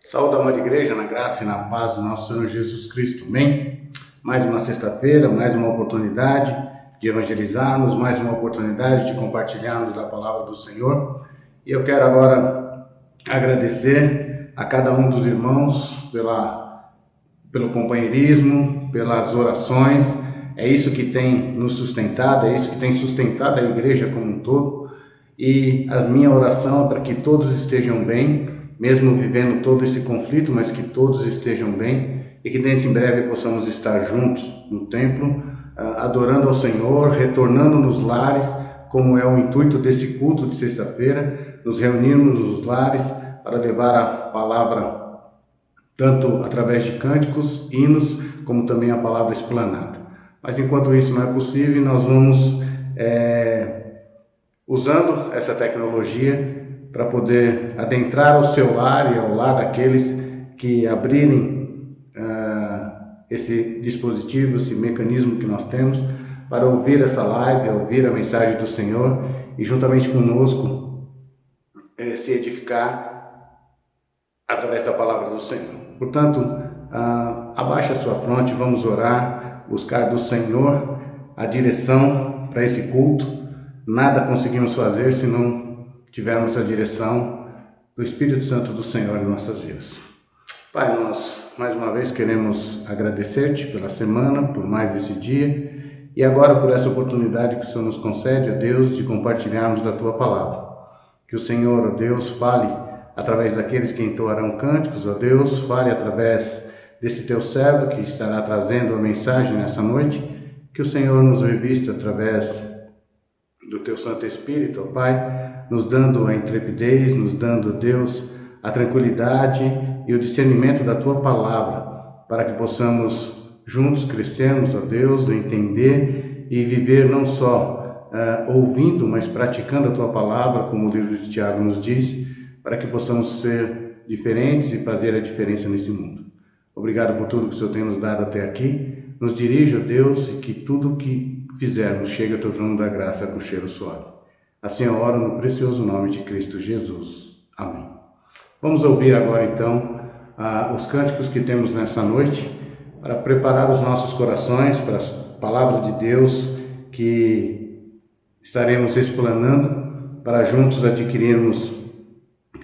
Saúde, amor, igreja, na graça e na paz do nosso Senhor Jesus Cristo, amém? Mais uma sexta-feira, mais uma oportunidade de evangelizarmos, mais uma oportunidade de compartilharmos da palavra do Senhor. E eu quero agora agradecer a cada um dos irmãos pelo companheirismo, pelas orações. É isso que tem nos sustentado, é isso que tem sustentado a igreja como um todo. E a minha oração é para que todos estejam bem, mesmo vivendo todo esse conflito, mas que todos estejam bem e que dentro em breve possamos estar juntos no templo, adorando ao Senhor, retornando nos lares, como é o intuito desse culto de sexta-feira, nos reunirmos nos lares para levar a palavra tanto através de cânticos, hinos, como também a palavra explanada. Mas enquanto isso não é possível, nós vamos usando essa tecnologia para poder adentrar ao seu lar e ao lar daqueles que abrirem esse dispositivo, esse mecanismo que nós temos, para ouvir essa live, ouvir a mensagem do Senhor e juntamente conosco se edificar através da palavra do Senhor. Portanto, abaixe a sua fronte, vamos orar, buscar do Senhor a direção para esse culto. Nada conseguimos fazer se não tivermos a direção do Espírito Santo do Senhor em nossas vidas. Pai, nós mais uma vez queremos agradecer-te pela semana, por mais esse dia e agora por essa oportunidade que o Senhor nos concede, ó Deus, de compartilharmos da tua palavra. Que o Senhor, ó Deus, fale através daqueles que entoarão cânticos, ó Deus, fale através desse teu servo que estará trazendo a mensagem nessa noite. Que o Senhor nos revista através do teu Santo Espírito, ó Pai, nos dando a intrepidez, nos dando, Deus, a tranquilidade e o discernimento da Tua Palavra, para que possamos juntos crescermos, ó Deus, entender e viver não só ouvindo, mas praticando a Tua Palavra, como o livro de Tiago nos diz, para que possamos ser diferentes e fazer a diferença nesse mundo. Obrigado por tudo que o Senhor tem nos dado até aqui. Nos dirija, ó Deus, e que tudo que fizermos chegue ao Teu trono da graça com cheiro suave. Assim eu oro no precioso nome de Cristo Jesus. Amém. Vamos ouvir agora então os cânticos que temos nessa noite para preparar os nossos corações para a palavra de Deus que estaremos explanando para juntos adquirirmos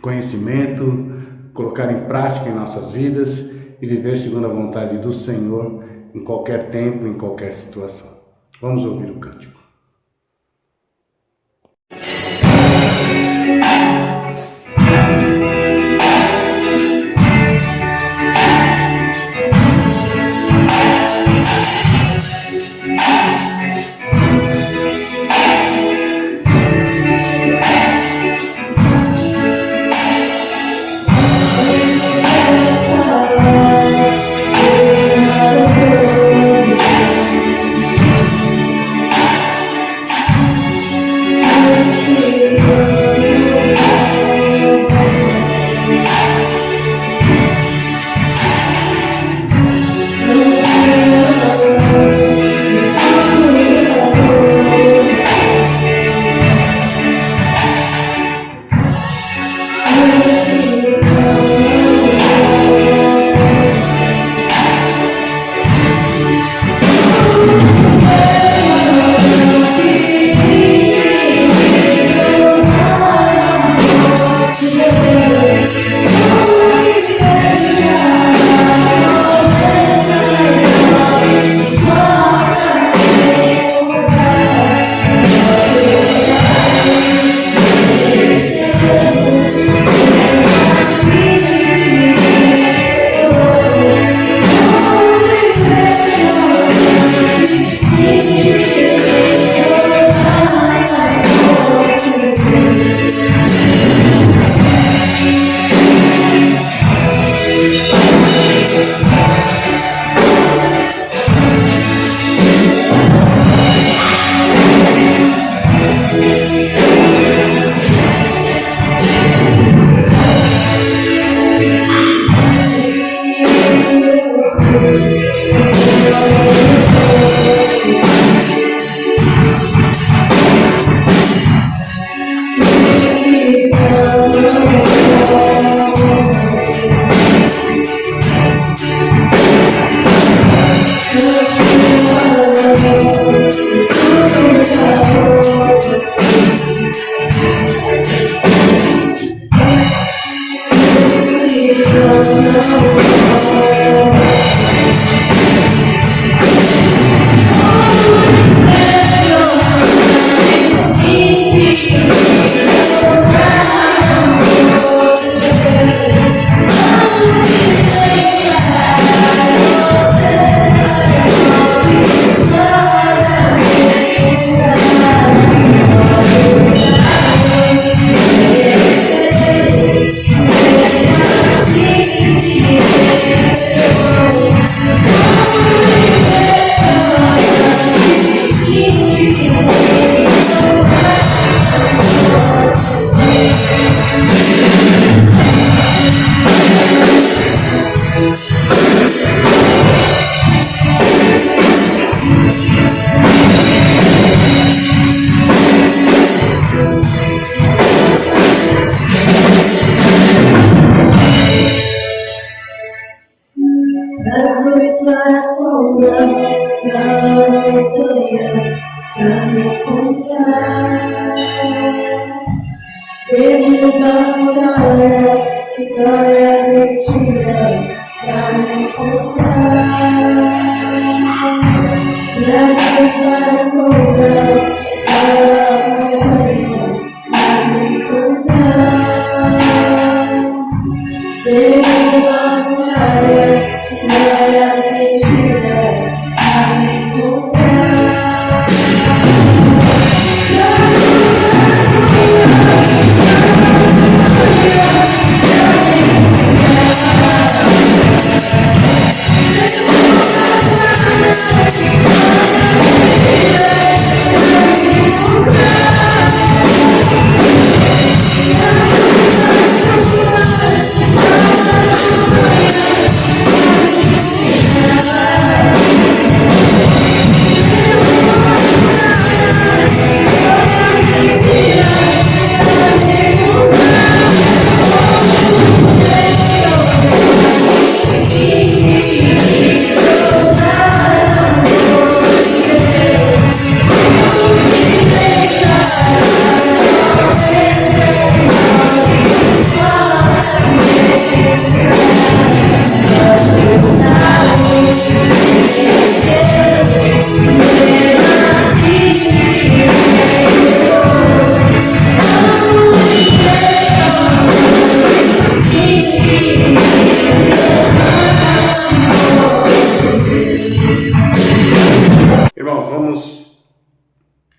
conhecimento, colocar em prática em nossas vidas e viver segundo a vontade do Senhor em qualquer tempo, em qualquer situação. Vamos ouvir o cântico.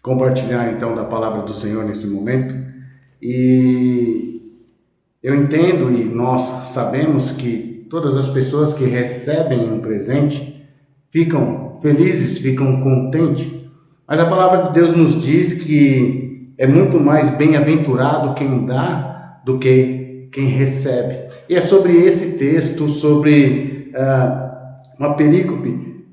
Compartilhar então da palavra do Senhor nesse momento, e eu entendo e nós sabemos que todas as pessoas que recebem um presente ficam felizes, ficam contentes, mas a palavra de Deus nos diz que é muito mais bem-aventurado quem dá do que quem recebe. E é sobre esse texto, sobre uma perícope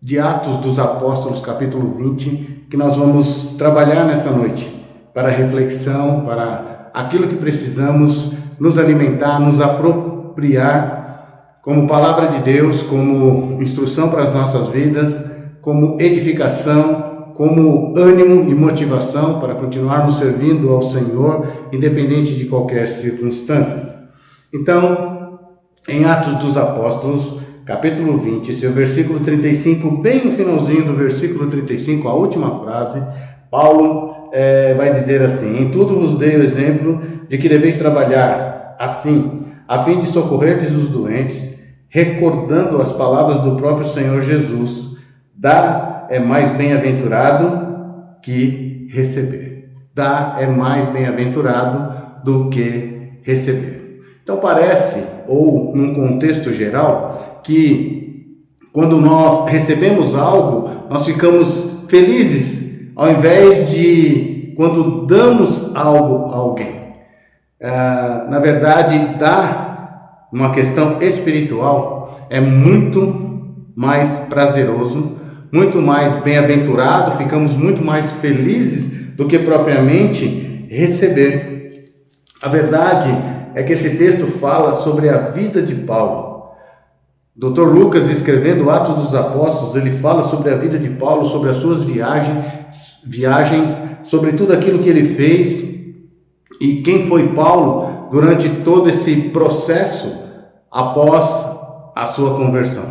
de Atos dos Apóstolos, capítulo 20, que nós vamos trabalhar nessa noite, para reflexão, para aquilo que precisamos nos alimentar, nos apropriar como palavra de Deus, como instrução para as nossas vidas, como edificação, como ânimo e motivação para continuarmos servindo ao Senhor, independente de qualquer circunstância. Então, em Atos dos Apóstolos, capítulo 20, seu versículo 35, bem no finalzinho do versículo 35, a última frase, Paulo vai dizer assim: em tudo vos dei o exemplo de que deveis trabalhar assim, a fim de socorrerdes os doentes, recordando as palavras do próprio Senhor Jesus: dar é mais bem-aventurado que receber. Dar é mais bem-aventurado do que receber. Então parece, ou num contexto geral, que quando nós recebemos algo, nós ficamos felizes, ao invés de quando damos algo a alguém. Na verdade, dar, uma questão espiritual, é muito mais prazeroso, muito mais bem-aventurado, ficamos muito mais felizes do que propriamente receber. A verdade é que esse texto fala sobre a vida de Paulo. Dr. Lucas, escrevendo Atos dos Apóstolos, ele fala sobre a vida de Paulo, sobre as suas viagens sobre tudo aquilo que ele fez e quem foi Paulo durante todo esse processo após a sua conversão.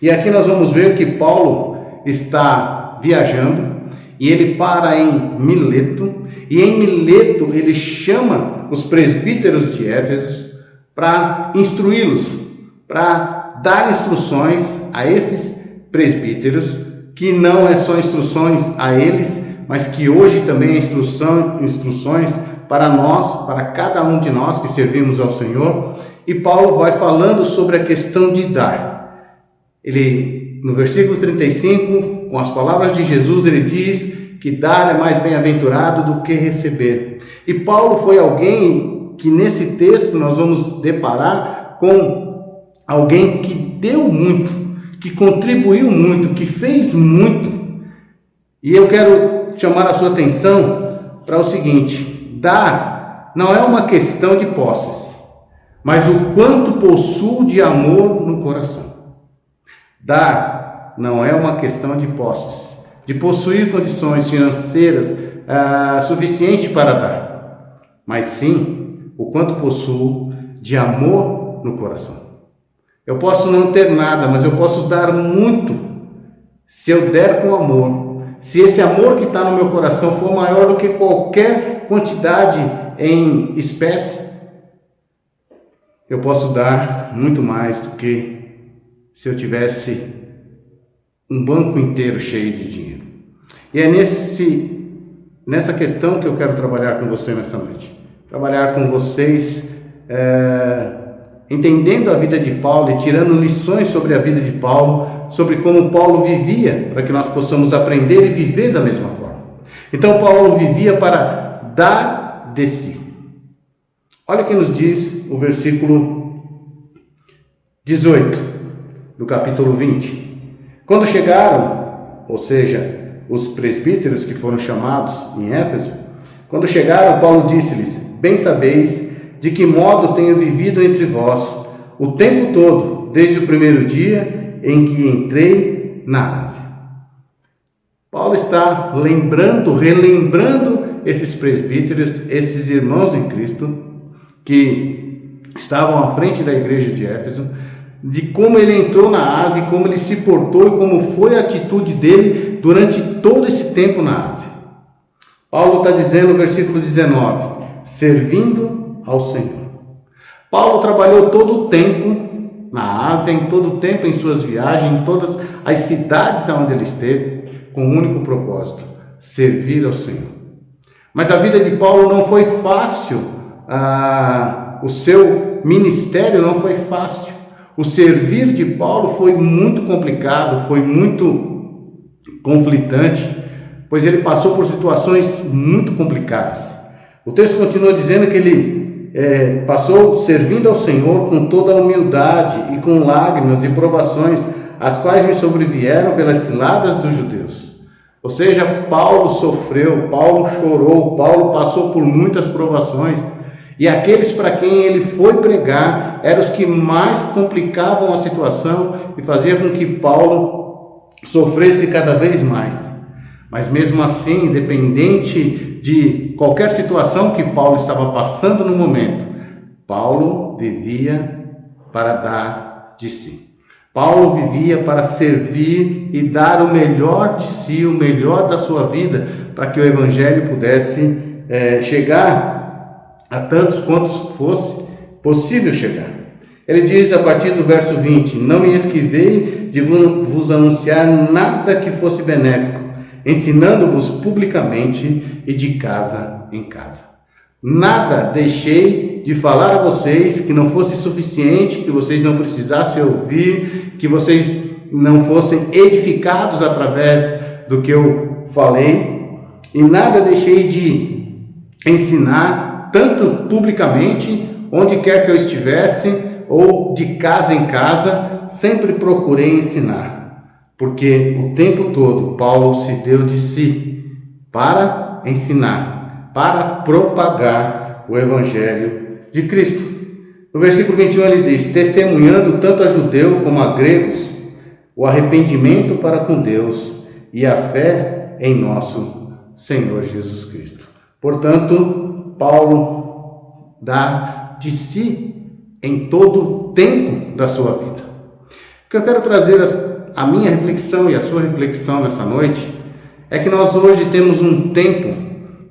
E aqui nós vamos ver que Paulo está viajando e ele para em Mileto, e em Mileto ele chama os presbíteros de Éfeso para instruí-los, para dar instruções a esses presbíteros, que não é só instruções a eles, mas que hoje também é instruções para nós, para cada um de nós que servimos ao Senhor. E Paulo vai falando sobre a questão de dar. Ele, no versículo 35, com as palavras de Jesus, ele diz que dar é mais bem-aventurado do que receber. E Paulo foi alguém que nesse texto nós vamos deparar com alguém que deu muito, que contribuiu muito, que fez muito. E eu quero chamar a sua atenção para o seguinte: dar não é uma questão de posses, mas o quanto possuo de amor no coração. Dar não é uma questão de posses, de possuir condições financeiras suficientes para dar, mas sim o quanto possuo de amor no coração. Eu posso não ter nada, mas eu posso dar muito se eu der com amor. Se esse amor que está no meu coração for maior do que qualquer quantidade em espécie, eu posso dar muito mais do que se eu tivesse um banco inteiro cheio de dinheiro. E é nessa questão que eu quero trabalhar com você nessa noite. Trabalhar com vocês, entendendo a vida de Paulo e tirando lições sobre a vida de Paulo, sobre como Paulo vivia, para que nós possamos aprender e viver da mesma forma. Então Paulo vivia para dar de si. Olha o que nos diz o versículo 18 do capítulo 20. Quando chegaram, ou seja, os presbíteros que foram chamados em Éfeso, quando chegaram, Paulo disse-lhes: bem sabeis de que modo tenho vivido entre vós o tempo todo, desde o primeiro dia em que entrei na Ásia. Paulo está relembrando esses presbíteros, esses irmãos em Cristo, que estavam à frente da igreja de Éfeso, de como ele entrou na Ásia, como ele se portou e como foi a atitude dele durante todo esse tempo na Ásia. Paulo está dizendo no versículo 19, servindo ao Senhor. Paulo trabalhou todo o tempo na Ásia, em todo o tempo em suas viagens, em todas as cidades onde ele esteve, com um único propósito: servir ao Senhor. Mas a vida de Paulo não foi fácil, o seu ministério não foi fácil. O servir de Paulo foi muito complicado, foi muito conflitante, pois ele passou por situações muito complicadas. O texto continua dizendo que ele passou servindo ao Senhor com toda a humildade e com lágrimas e provações, as quais me sobrevieram pelas ciladas dos judeus. Ou seja, Paulo sofreu, Paulo chorou, Paulo passou por muitas provações. E aqueles para quem ele foi pregar eram os que mais complicavam a situação e faziam com que Paulo sofresse cada vez mais. Mas mesmo assim, independente de qualquer situação que Paulo estava passando no momento, Paulo vivia para dar de si. Paulo vivia para servir e dar o melhor de si, o melhor da sua vida, para que o Evangelho pudesse chegar a tantos quantos fosse possível chegar. Ele diz a partir do verso 20: não me esquivei de vos anunciar nada que fosse benéfico, ensinando-vos publicamente e de casa em casa. Nada deixei de falar a vocês que não fosse suficiente, que vocês não precisassem ouvir, que vocês não fossem edificados através do que eu falei, e nada deixei de ensinar, tanto publicamente, onde quer que eu estivesse, ou de casa em casa, sempre procurei ensinar, porque o tempo todo Paulo se deu de si para ensinar, para propagar o Evangelho de Cristo. No versículo 21 ele diz: testemunhando tanto a judeus como a gregos o arrependimento para com Deus e a fé em nosso Senhor Jesus Cristo. Portanto, Paulo dá de si em todo o tempo da sua vida. O que eu quero trazer a minha reflexão e a sua reflexão nessa noite é que nós hoje temos um tempo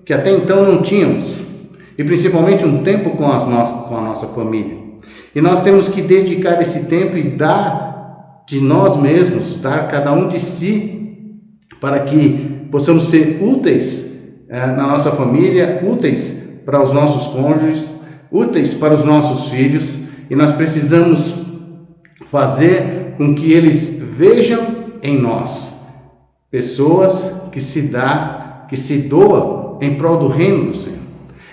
que até então não tínhamos, e principalmente um tempo com a nossa família. E nós temos que dedicar esse tempo e dar de nós mesmos, dar cada um de si, para que possamos ser úteis na nossa família, úteis para os nossos cônjuges, úteis para os nossos filhos, e nós precisamos fazer com que eles vejam em nós pessoas que se doam em prol do reino do Senhor.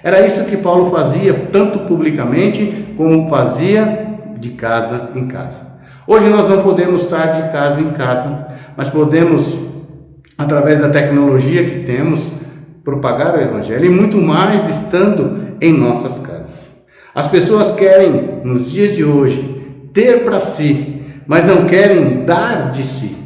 Era isso que Paulo fazia, tanto publicamente como fazia de casa em casa. Hoje nós não podemos estar de casa em casa, mas podemos, através da tecnologia que temos, propagar o Evangelho, e muito mais estando em nossas casas. As pessoas querem, nos dias de hoje, ter para si, mas não querem dar de si.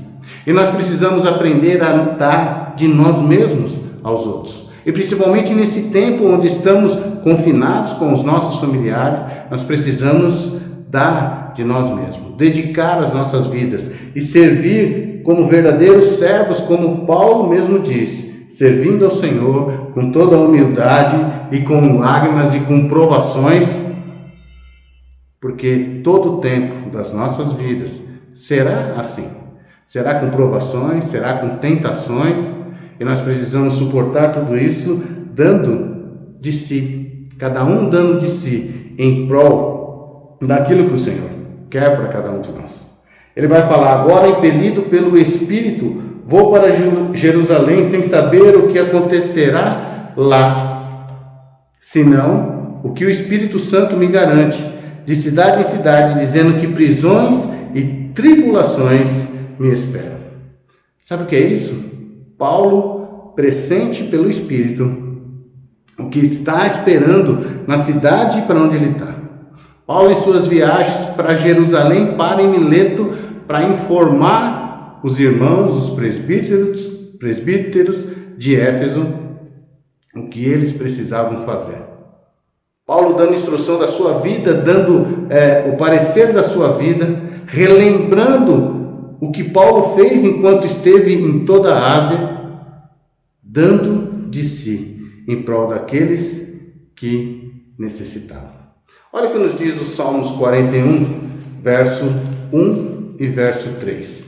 E nós precisamos aprender a dar de nós mesmos aos outros. E principalmente nesse tempo onde estamos confinados com os nossos familiares, nós precisamos dar de nós mesmos, dedicar as nossas vidas e servir como verdadeiros servos, como Paulo mesmo disse, servindo ao Senhor com toda a humildade e com lágrimas e com provações, porque todo o tempo das nossas vidas será assim. Será com provações, será com tentações, e nós precisamos suportar tudo isso dando de si, cada um dando de si, em prol daquilo que o Senhor quer para cada um de nós. Ele vai falar: agora, impelido pelo Espírito, vou para Jerusalém sem saber o que acontecerá lá, senão o que o Espírito Santo me garante, de cidade em cidade, dizendo que prisões e tribulações me esperam. Sabe o que é isso? Paulo, pressente pelo Espírito, o que está esperando na cidade para onde ele está. Paulo, em suas viagens para Jerusalém, para em Mileto, para informar os irmãos, os presbíteros de Éfeso, o que eles precisavam fazer. Paulo dando instrução da sua vida, dando o parecer da sua vida, relembrando o que Paulo fez enquanto esteve em toda a Ásia, dando de si em prol daqueles que necessitavam. Olha o que nos diz o Salmos 41, verso 1 e verso 3.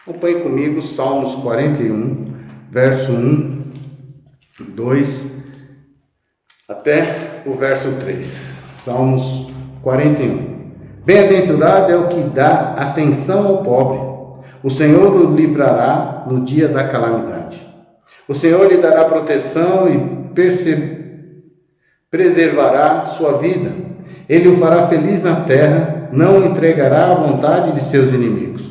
Acompanhe comigo Salmos 41, verso 1, 2, até o verso 3. Salmos 41. Bem-aventurado é o que dá atenção ao pobre. O Senhor o livrará no dia da calamidade. O Senhor lhe dará proteção e preservará sua vida. Ele o fará feliz na terra, não o entregará à vontade de seus inimigos.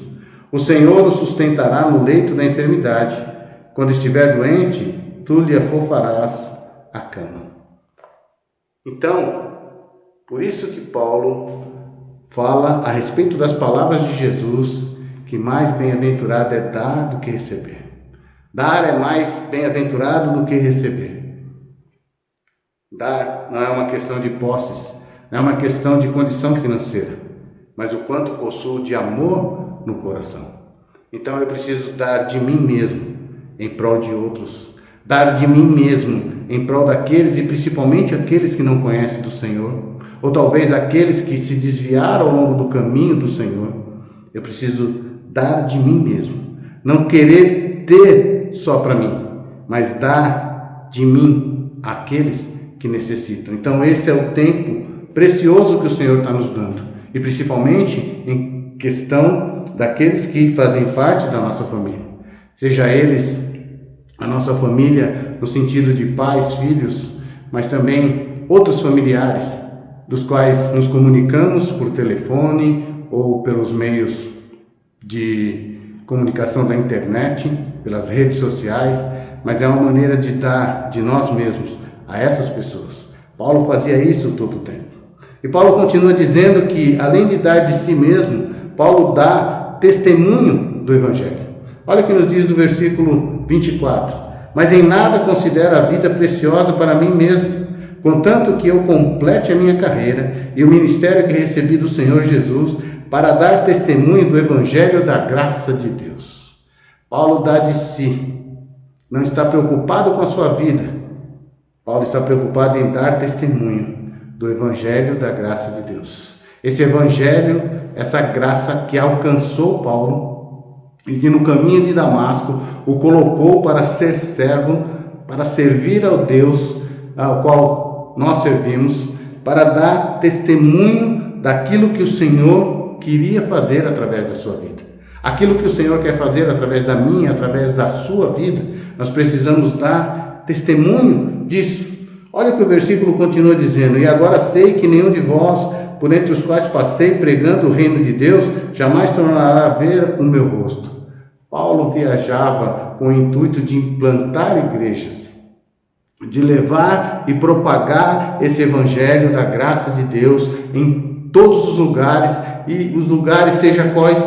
O Senhor o sustentará no leito da enfermidade. Quando estiver doente, tu lhe afofarás a cama. Então, por isso que Paulo fala a respeito das palavras de Jesus, que mais bem-aventurado é dar do que receber. Dar é mais bem-aventurado do que receber. Dar não é uma questão de posses, não é uma questão de condição financeira, mas o quanto possuo de amor no coração. Então eu preciso dar de mim mesmo em prol de outros, dar de mim mesmo em prol daqueles, e principalmente aqueles que não conhecem do Senhor, ou talvez aqueles que se desviaram ao longo do caminho do Senhor. Eu preciso dar de mim mesmo, não querer ter só para mim, mas dar de mim àqueles que necessitam. Então esse é o tempo precioso que o Senhor está nos dando, e principalmente em questão daqueles que fazem parte da nossa família, seja eles a nossa família no sentido de pais, filhos, mas também outros familiares dos quais nos comunicamos por telefone ou pelos meios de comunicação da internet, pelas redes sociais, mas é uma maneira de dar de nós mesmos a essas pessoas. Paulo fazia isso todo o tempo. E Paulo continua dizendo que, além de dar de si mesmo, Paulo dá testemunho do Evangelho. Olha o que nos diz o versículo 24. mas em nada considero a vida preciosa para mim mesmo, contanto que eu complete a minha carreira e o ministério que recebi do Senhor Jesus para dar testemunho do Evangelho da graça de Deus. Paulo dá de si, não está preocupado com a sua vida. Paulo está preocupado em dar testemunho do Evangelho da graça de Deus. Esse Evangelho, essa graça que alcançou Paulo e que no caminho de Damasco o colocou para ser servo, para servir ao Deus ao qual nós servimos, para dar testemunho daquilo que o Senhor queria fazer através da sua vida. Aquilo que o Senhor quer fazer através da minha, através da sua vida, nós precisamos dar testemunho disso. Olha o que o versículo continua dizendo: e agora sei que nenhum de vós, por entre os quais passei pregando o reino de Deus, jamais tornará a ver o meu rosto. Paulo viajava com o intuito de implantar igrejas, de levar e propagar esse evangelho da graça de Deus em todos os lugares, e os lugares, seja quais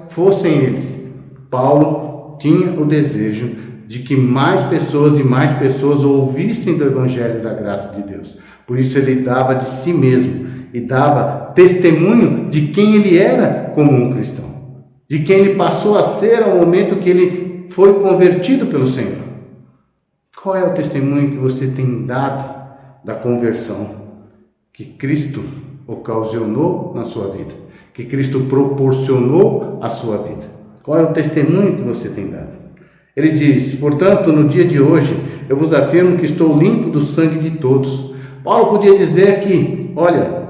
fossem eles. Paulo tinha o desejo de que mais pessoas ouvissem do evangelho da graça de Deus. Por isso ele dava de si mesmo e dava testemunho de quem ele era como um cristão, de quem ele passou a ser ao momento que ele foi convertido pelo Senhor. Qual é o testemunho que você tem dado da conversão que Cristo ocasionou na sua vida, que Cristo proporcionou à sua vida? Qual é o testemunho que você tem dado? Ele diz: portanto, no dia de hoje, eu vos afirmo que estou limpo do sangue de todos. Paulo podia dizer que, olha,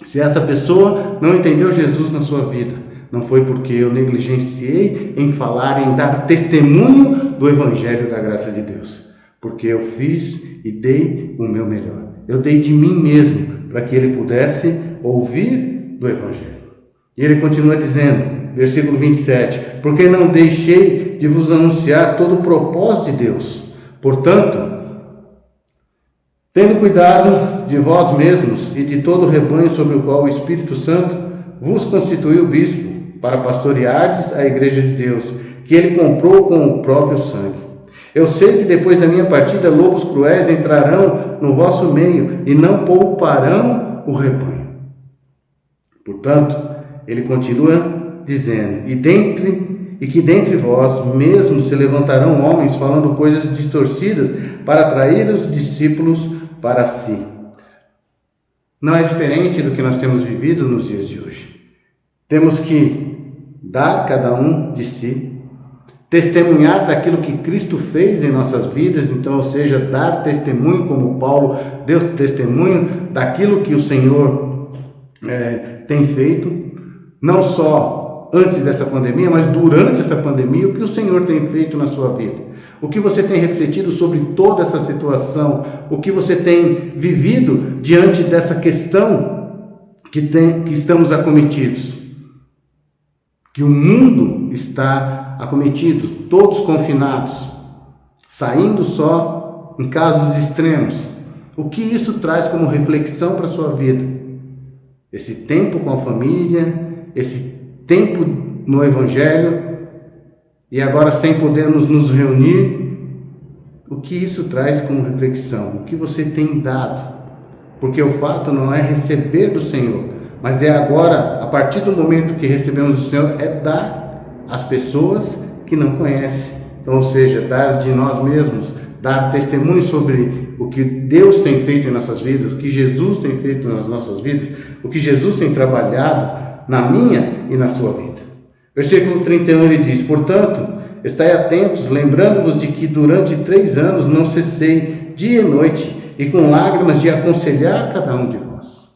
se essa pessoa não entendeu Jesus na sua vida, não foi porque eu negligenciei em falar, em dar testemunho do Evangelho da graça de Deus, porque eu fiz e dei o meu melhor. Eu dei de mim mesmo para que ele pudesse ouvir do Evangelho. E ele continua dizendo, versículo 27, porque não deixei de vos anunciar todo o propósito de Deus. Portanto, tendo cuidado de vós mesmos e de todo o rebanho sobre o qual o Espírito Santo vos constituiu bispo, para pastoreardes a igreja de Deus, que ele comprou com o próprio sangue. Eu sei que depois da minha partida lobos cruéis entrarão no vosso meio e não pouparão o rebanho. Portanto, ele continua dizendo, e que dentre vós mesmos se levantarão homens falando coisas distorcidas para atrair os discípulos para si. Não é diferente do que nós temos vivido nos dias de hoje. Temos que dar cada um de si, testemunhar daquilo que Cristo fez em nossas vidas, então, ou seja, dar testemunho como Paulo deu testemunho daquilo que o Senhor tem feito, não só antes dessa pandemia, mas durante essa pandemia, o que o Senhor tem feito na sua vida. O que você tem refletido sobre toda essa situação, o que você tem vivido diante dessa questão que estamos acometidos. Que o mundo está acometido, todos confinados, saindo só em casos extremos. O que isso traz como reflexão para a sua vida? Esse tempo com a família, esse tempo no Evangelho, e agora sem podermos nos reunir, o que isso traz como reflexão? O que você tem dado? Porque o fato não é receber do Senhor, mas é agora, a partir do momento que recebemos do Senhor, é dar às pessoas que não conhecem. Então, ou seja, dar de nós mesmos, dar testemunho sobre o que Deus tem feito em nossas vidas, o que Jesus tem feito nas nossas vidas, o que Jesus tem trabalhado na minha e na sua vida. Versículo 31 ele diz, portanto, estai atentos, lembrando-vos de que durante 3 anos não cessei dia e noite, e com lágrimas de aconselhar cada um de vós.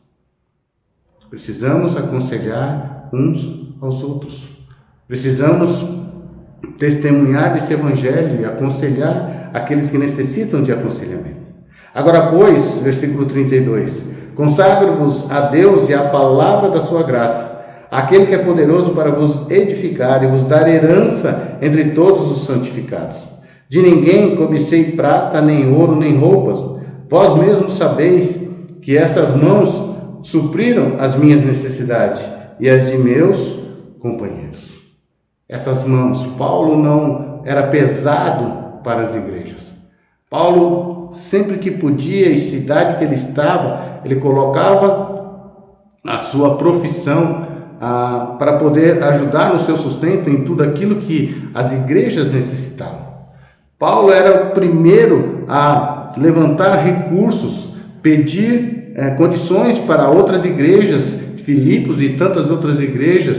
Precisamos aconselhar uns aos outros. Precisamos testemunhar desse evangelho e aconselhar aqueles que necessitam de aconselhamento. Agora, pois, versículo 32, consagro-vos a Deus e à palavra da sua graça, aquele que é poderoso para vos edificar e vos dar herança entre todos os santificados. De ninguém cobicei prata, nem ouro, nem roupas. Vós mesmos sabeis que essas mãos supriram as minhas necessidades e as de meus companheiros. Essas mãos, Paulo não era pesado para as igrejas. Paulo, sempre que podia e cidade que ele estava, ele colocava a sua profissão para poder ajudar no seu sustento em tudo aquilo que as igrejas necessitavam. Paulo era o primeiro a levantar recursos, pedir condições para outras igrejas, Filipos e tantas outras igrejas,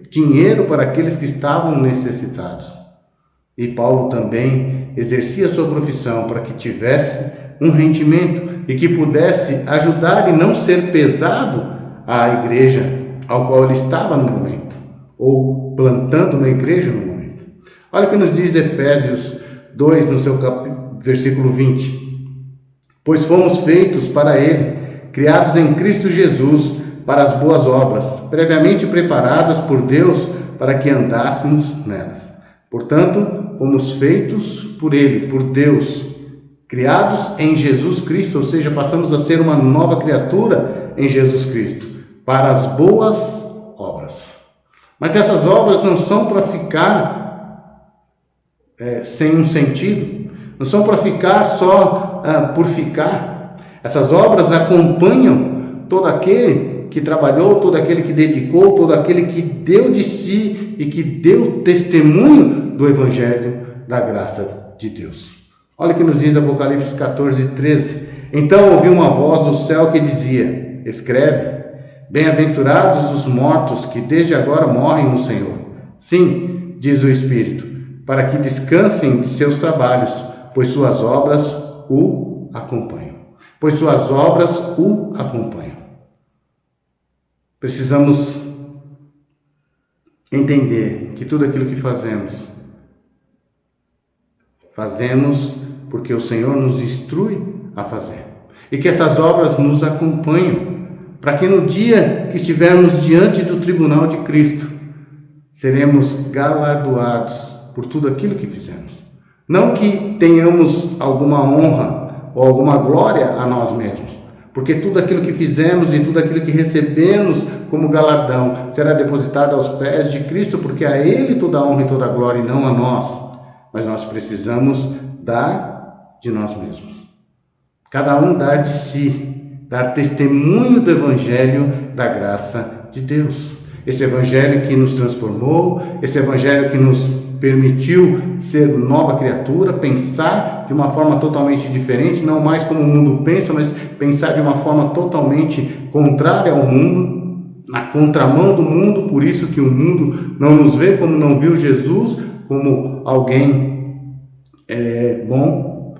dinheiro para aqueles que estavam necessitados. E Paulo também exercia a sua profissão para que tivesse um rendimento e que pudesse ajudar e não ser pesado à igreja ao qual ele estava no momento, ou plantando uma igreja no momento. Olha o que nos diz Efésios 2, no seu versículo 20. Pois fomos feitos para ele, criados em Cristo Jesus, para as boas obras, previamente preparadas por Deus para que andássemos nelas. Portanto, fomos feitos por ele, por Deus, criados em Jesus Cristo, ou seja, passamos a ser uma nova criatura em Jesus Cristo, para as boas obras. Mas essas obras não são para ficar sem um sentido, não são para ficar só por ficar. Essas obras acompanham todo aquele que trabalhou, todo aquele que dedicou, todo aquele que deu de si e que deu testemunho do Evangelho da graça de Deus. Olha o que nos diz Apocalipse 14, 13. Então ouvi uma voz do céu que dizia: escreve, bem-aventurados os mortos que desde agora morrem no Senhor. Sim, diz o Espírito, para que descansem de seus trabalhos, pois suas obras o acompanham. Pois suas obras o acompanham. Precisamos entender que tudo aquilo que fazemos porque o Senhor nos instrui a fazer. E que essas obras nos acompanham, para que no dia que estivermos diante do tribunal de Cristo, seremos galardoados por tudo aquilo que fizemos. Não que tenhamos alguma honra ou alguma glória a nós mesmos, porque tudo aquilo que fizemos e tudo aquilo que recebemos como galardão será depositado aos pés de Cristo, porque a Ele toda a honra e toda a glória e não a nós. Mas nós precisamos dar de nós mesmos. Cada um dar de si, dar testemunho do Evangelho da graça de Deus. Esse Evangelho que nos transformou, esse Evangelho que nos permitiu ser nova criatura, pensar de uma forma totalmente diferente, não mais como o mundo pensa, mas pensar de uma forma totalmente contrária ao mundo, na contramão do mundo, por isso que o mundo não nos vê como não viu Jesus, como alguém bom,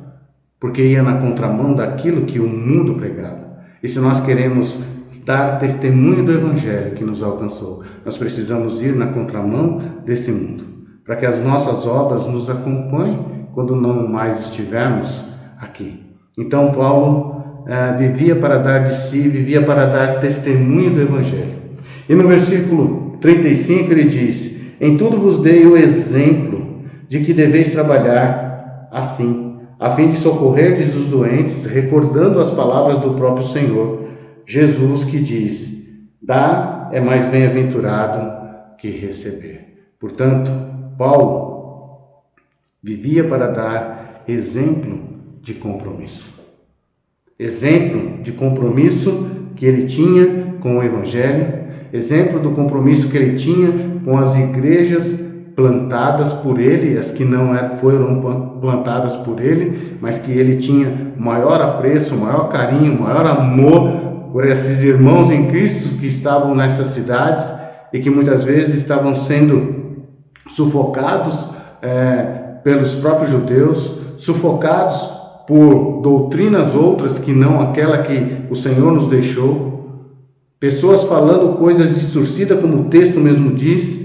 porque ia na contramão daquilo que o mundo pregava. E se nós queremos dar testemunho do Evangelho que nos alcançou, nós precisamos ir na contramão desse mundo, para que as nossas obras nos acompanhem quando não mais estivermos aqui. Então Paulo vivia para dar de si, vivia para dar testemunho do Evangelho. E no versículo 35 ele diz: em tudo vos dei o exemplo de que deveis trabalhar assim, a fim de socorrerdes os doentes, recordando as palavras do próprio Senhor Jesus, que diz: dar é mais bem-aventurado que receber. Portanto, Paulo vivia para dar exemplo de compromisso. Exemplo de compromisso que ele tinha com o Evangelho, exemplo do compromisso que ele tinha com as igrejas plantadas por ele, as que não foram plantadas por ele, mas que ele tinha maior apreço, maior carinho, maior amor por esses irmãos em Cristo que estavam nessas cidades e que muitas vezes estavam sendo sufocados pelos próprios judeus, sufocados por doutrinas outras que não aquela que o Senhor nos deixou, pessoas falando coisas distorcidas, como o texto mesmo diz,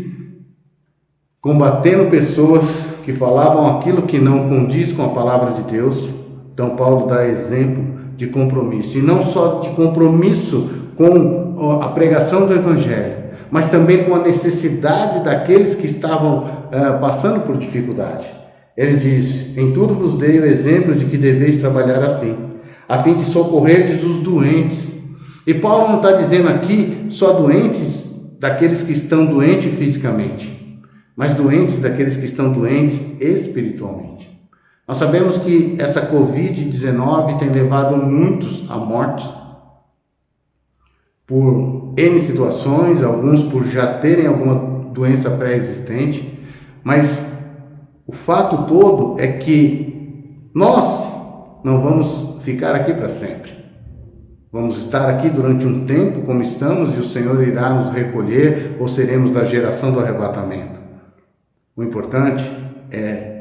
combatendo pessoas que falavam aquilo que não condiz com a palavra de Deus. Então Paulo dá exemplo de compromisso, e não só de compromisso com a pregação do Evangelho, mas também com a necessidade daqueles que estavam passando por dificuldade. Ele diz: em tudo vos dei o exemplo de que deveis trabalhar assim, a fim de socorrerdes os doentes. E Paulo não está dizendo aqui só doentes daqueles que estão doentes fisicamente, mas doentes daqueles que estão doentes espiritualmente. Nós sabemos que essa Covid-19 tem levado muitos à morte por N situações, alguns por já terem alguma doença pré-existente, mas o fato todo é que nós não vamos ficar aqui para sempre. Vamos estar aqui durante um tempo como estamos e o Senhor irá nos recolher ou seremos da geração do arrebatamento. O importante é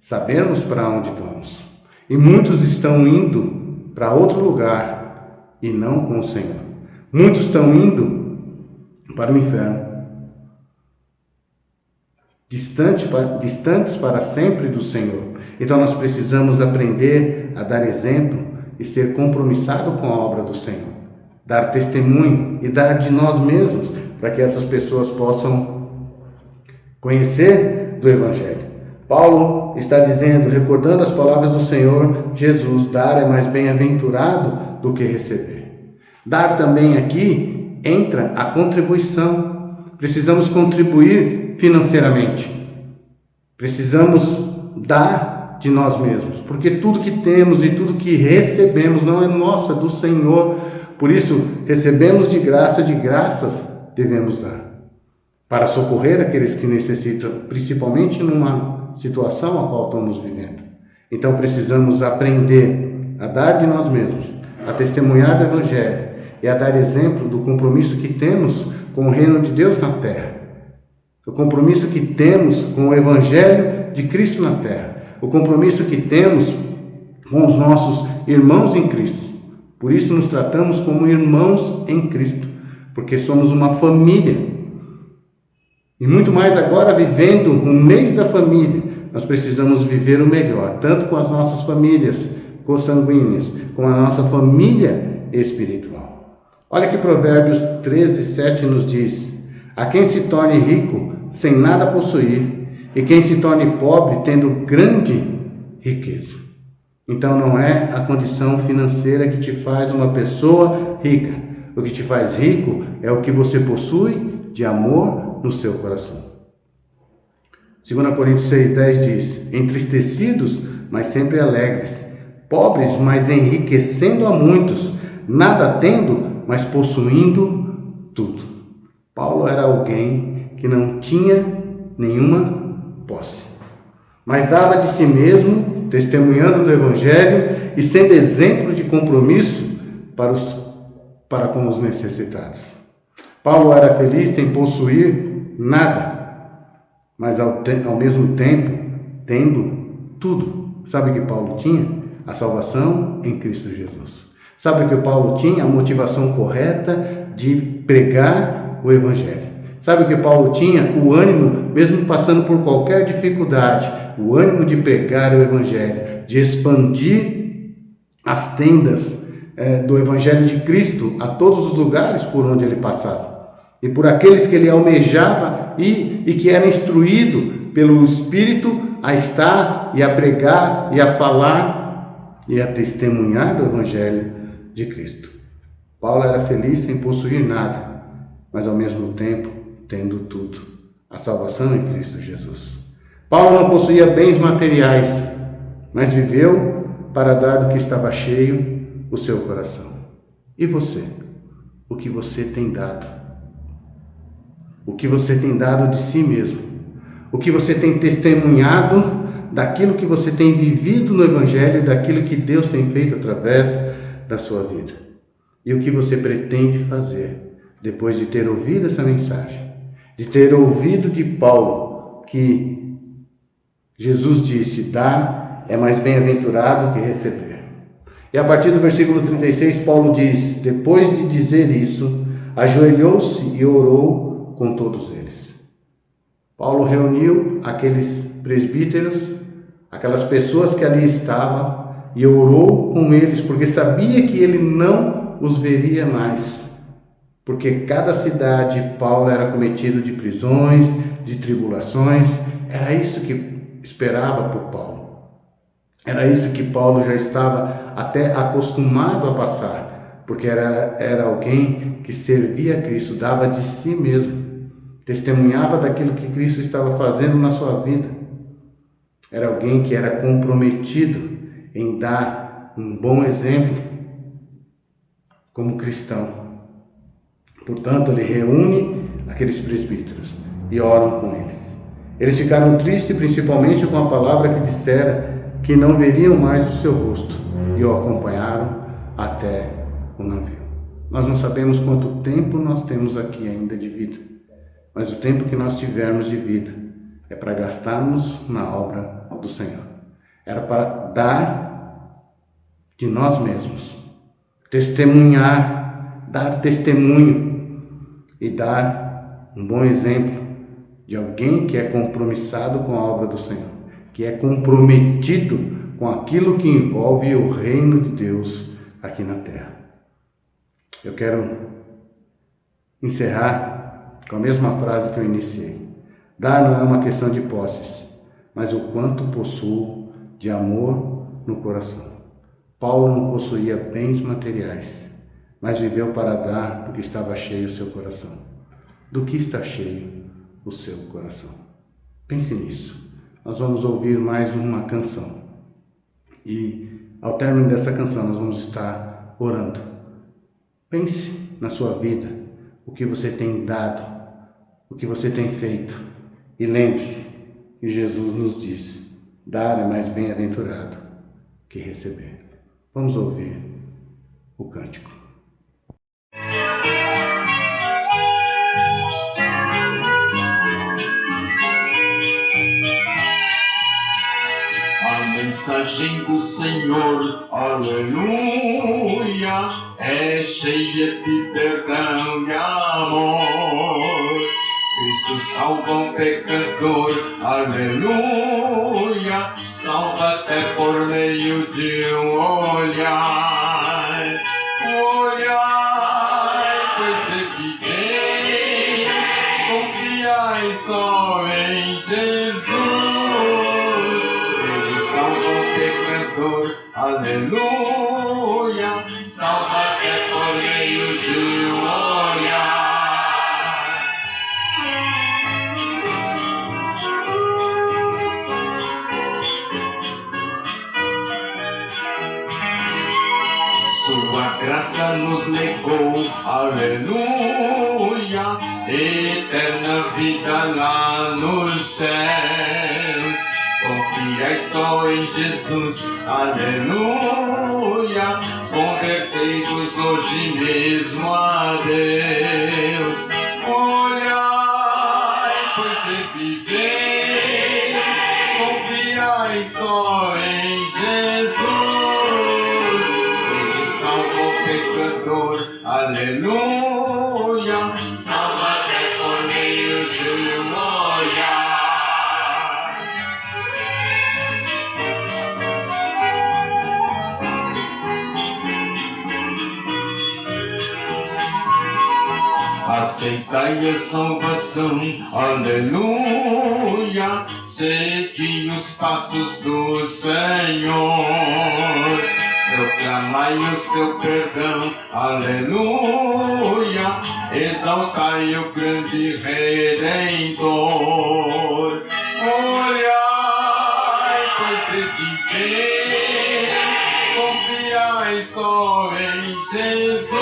sabermos para onde vamos. E muitos estão indo para outro lugar e não com o Senhor. Muitos estão indo para o inferno, distantes para sempre do Senhor. Então nós precisamos aprender a dar exemplo e ser compromissado com a obra do Senhor. Dar testemunho e dar de nós mesmos para que essas pessoas possam conhecer do Evangelho. Paulo está dizendo, recordando as palavras do Senhor Jesus, dar é mais bem-aventurado do que receber. Dar também aqui entra a contribuição. Precisamos contribuir financeiramente. Precisamos dar de nós mesmos, porque tudo que temos e tudo que recebemos não é nosso, é do Senhor. Por isso, recebemos de graças devemos dar. Para socorrer aqueles que necessitam, principalmente numa situação a qual estamos vivendo. Então precisamos aprender a dar de nós mesmos, a testemunhar do Evangelho e a dar exemplo do compromisso que temos com o reino de Deus na terra. O compromisso que temos com o Evangelho de Cristo na terra. O compromisso que temos com os nossos irmãos em Cristo. Por isso nos tratamos como irmãos em Cristo, porque somos uma família. E muito mais agora, vivendo um mês da família, nós precisamos viver o melhor, tanto com as nossas famílias consanguíneas, com a nossa família espiritual. Olha que Provérbios 13:7 nos diz: a quem se torne rico sem nada possuir, e quem se torne pobre tendo grande riqueza. Então não é a condição financeira que te faz uma pessoa rica. O que te faz rico é o que você possui de amor no seu coração. 2 Coríntios 6:10 diz: entristecidos, mas sempre alegres, pobres, mas enriquecendo a muitos, nada tendo, mas possuindo tudo. Paulo era alguém que não tinha nenhuma posse, mas dava de si mesmo, testemunhando do Evangelho e sendo exemplo de compromisso para com os necessitados. Paulo era feliz sem possuir nada, mas ao mesmo tempo tendo tudo. Sabe o que Paulo tinha? A salvação em Cristo Jesus. Sabe o que Paulo tinha? A motivação correta de pregar o Evangelho. Sabe o que Paulo tinha? O ânimo, mesmo passando por qualquer dificuldade, o ânimo de pregar o Evangelho, de expandir as tendas do Evangelho de Cristo a todos os lugares por onde ele passava. E por aqueles que ele almejava e que era instruído pelo Espírito a estar e a pregar e a falar e a testemunhar do Evangelho de Cristo. Paulo era feliz sem possuir nada, mas ao mesmo tempo tendo tudo, a salvação em Cristo Jesus. Paulo não possuía bens materiais, mas viveu para dar do que estava cheio o seu coração. E você? O que você tem dado? O que você tem dado de si mesmo? O que você tem testemunhado daquilo que você tem vivido no Evangelho, daquilo que Deus tem feito através da sua vida? E o que você pretende fazer depois de ter ouvido essa mensagem? De ter ouvido de Paulo que Jesus disse: dar é mais bem-aventurado que receber. E a partir do versículo 36, Paulo diz: depois de dizer isso, ajoelhou-se e orou com todos eles. Paulo reuniu aqueles presbíteros, aquelas pessoas que ali estavam, e orou com eles, porque sabia que ele não os veria mais. Porque cada cidade Paulo era cometido de prisões, de tribulações. Era isso que esperava por Paulo. Era isso que Paulo já estava até acostumado a passar, porque era alguém que servia a Cristo, dava de si mesmo, testemunhava daquilo que Cristo estava fazendo na sua vida. Era alguém que era comprometido em dar um bom exemplo como cristão. Portanto, ele reúne aqueles presbíteros e oram com eles. Eles ficaram tristes principalmente com a palavra que dissera que não veriam mais o seu rosto e o acompanharam até o navio. Nós não sabemos quanto tempo nós temos aqui ainda de vida, mas o tempo que nós tivermos de vida é para gastarmos na obra do Senhor. Era para dar de nós mesmos, testemunhar, dar testemunho e dar um bom exemplo de alguém que é compromissado com a obra do Senhor, que é comprometido com aquilo que envolve o reino de Deus aqui na terra. Eu quero encerrar com a mesma frase que eu iniciei. Dar não é uma questão de posses, mas o quanto possuo de amor no coração. Paulo não possuía bens materiais, mas viveu para dar do que estava cheio o seu coração. Do que está cheio o seu coração? Pense nisso. Nós vamos ouvir mais uma canção. E ao término dessa canção nós vamos estar orando. Pense na sua vida, o que você tem dado, o que você tem feito. E lembre-se que Jesus nos diz: dar é mais bem-aventurado que receber. Vamos ouvir o cântico. A mensagem do Senhor, aleluia, é cheia de perdão e amor. Cristo salva um pecador, aleluia, salva até por meio de um olhar. Olhai, pois é que vem, confiai só em Jesus. Ele salva o pecador, aleluia, salva até por meio de um olhar. Sua graça nos legou, aleluia, eterna vida lá nos céus. Confiai só em Jesus, aleluia, convertei-vos hoje mesmo a Deus. Olhai, pois é viver, confiai só em Jesus. Ele salva o pecador, aleluia, salva até por meio de um olhar. Aceitai a salvação, aleluia, segui os passos do Senhor. Proclamai o seu perdão, aleluia, exaltai o grande Redentor. Olhai, pois é que vem, confiai só em Jesus.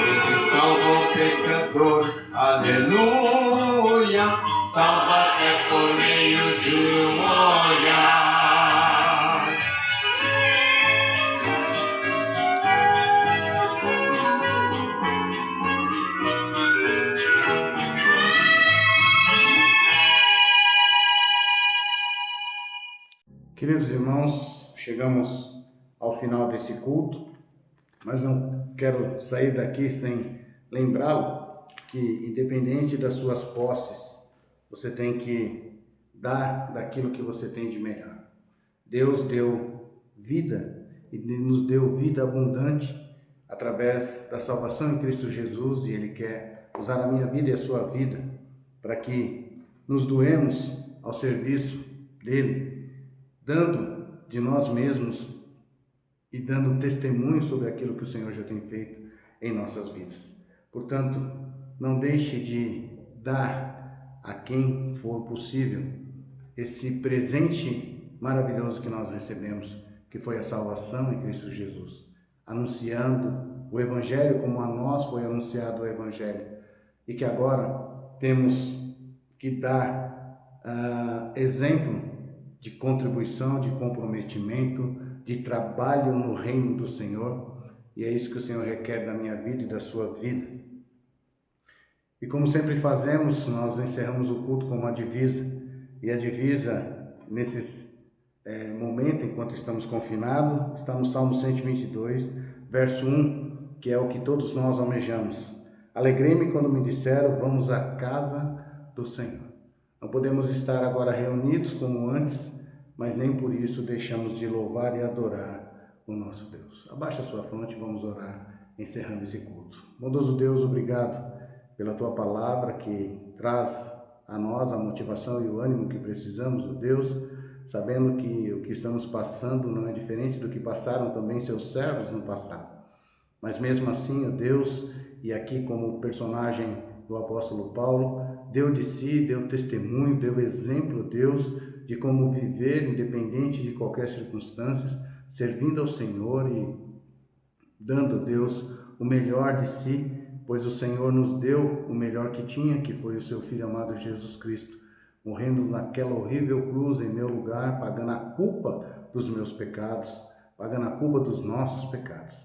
Ele salva o pecador, aleluia, salva até por meio de um olhar. Queridos irmãos, chegamos ao final desse culto, mas não quero sair daqui sem lembrá-lo que, independente das suas posses, você tem que dar daquilo que você tem de melhor. Deus deu vida e nos deu vida abundante através da salvação em Cristo Jesus, e Ele quer usar a minha vida e a sua vida para que nos doemos ao serviço dEle, dando de nós mesmos e dando testemunho sobre aquilo que o Senhor já tem feito em nossas vidas. Portanto, não deixe de dar a quem for possível esse presente maravilhoso que nós recebemos, que foi a salvação em Cristo Jesus, anunciando o Evangelho como a nós foi anunciado o Evangelho, e que agora temos que dar exemplo de contribuição, de comprometimento, de trabalho no reino do Senhor, e é isso que o Senhor requer da minha vida e da sua vida. E como sempre fazemos, nós encerramos o culto com uma divisa, e a divisa, nesses momentos, enquanto estamos confinados, está no Salmo 122, verso 1, que é o que todos nós almejamos. Alegrei-me quando me disseram, vamos à casa do Senhor. Não podemos estar agora reunidos como antes, mas nem por isso deixamos de louvar e adorar o nosso Deus. Abaixa a sua fronte e vamos orar, encerrando esse culto. Bondoso Deus, obrigado pela Tua palavra que traz a nós a motivação e o ânimo que precisamos, ó Deus, sabendo que o que estamos passando não é diferente do que passaram também seus servos no passado. Mas mesmo assim, ó Deus, e aqui como personagem do apóstolo Paulo, deu de si, deu testemunho, deu exemplo, Deus, de como viver independente de qualquer circunstância, servindo ao Senhor e dando, Deus, o melhor de si, pois o Senhor nos deu o melhor que tinha, que foi o seu Filho amado Jesus Cristo, morrendo naquela horrível cruz em meu lugar, pagando a culpa dos meus pecados, pagando a culpa dos nossos pecados.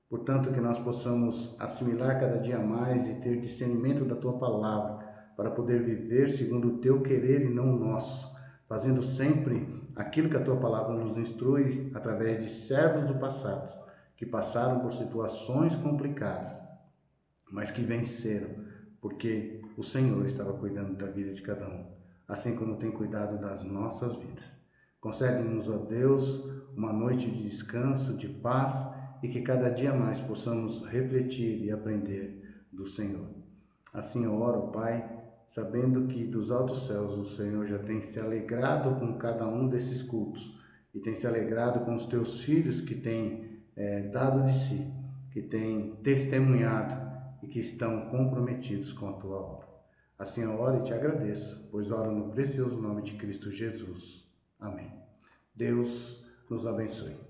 Portanto, que nós possamos assimilar cada dia mais e ter discernimento da Tua palavra, para poder viver segundo o Teu querer e não o nosso, fazendo sempre aquilo que a Tua palavra nos instrui através de servos do passado, que passaram por situações complicadas, mas que venceram, porque o Senhor estava cuidando da vida de cada um, assim como tem cuidado das nossas vidas. Concede-nos, ó Deus, uma noite de descanso, de paz, e que cada dia mais possamos refletir e aprender do Senhor. Assim eu oro, Pai, sabendo que dos altos céus o Senhor já tem se alegrado com cada um desses cultos e tem se alegrado com os Teus filhos que têm dado de si, que têm testemunhado e que estão comprometidos com a Tua obra. Assim eu oro e Te agradeço, pois oro no precioso nome de Cristo Jesus. Amém. Deus nos abençoe.